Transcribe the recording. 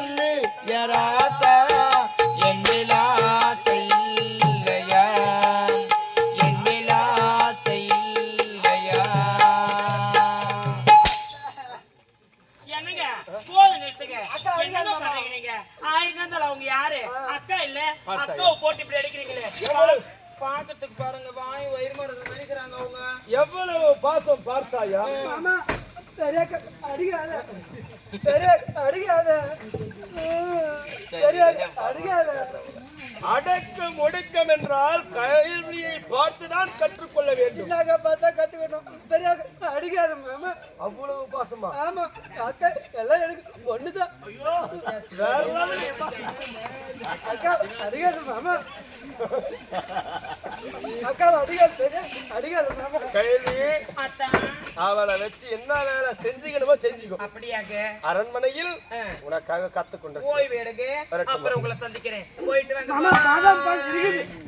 சொல்லு யராசா என்னில் ஆசை இல்லையா என்னில் ஆசை இல்லையா என்னங்க போது நிறுத்துங்க என்ன பண்றீங்க நீங்க ஆயிரந்தால அவங்க யாரு அக்கா இல்ல அக்காவை போட்டு இப்படி அடிக்கிறீங்களே பாக்கிறதுக்கு பாருங்க வாய் வயிறு மருந்து நினைக்கிறாங்க அவங்க எவ்வளவு பாசம் பார்த்தாயா மாமா சரியா அடிக்காத சரியா அடிக்காத சரியா அடிக்காத அடக்கம் ஒடுக்கம் என்றால் கல்வியை பார்த்துதான் கற்றுக்கொள்ள வேண்டும் நாங்க பார்த்தா கத்துக்கணும் சரியா அடிக்காத மாமா அவ்வளவு பாசமா ஆமா அக்கா எல்லாம் எனக்கு ஒண்ணுதான் அக்கா அடிக்காத மாமா அக்கா அடிக்காத அடிக்காத மாமா கேள்வி அவளை வச்சு என்ன வேலை செஞ்சுக்கணுமோ செஞ்சுக்கோ அப்படியாக அரண்மனையில் உனக்காக கத்துக்கொண்ட ஓய்வு எடுங்க அப்புறம் உங்களை சந்திக்கிறேன் போயிட்டு வாங்க மாமா பாதாம் பால் இருக்குது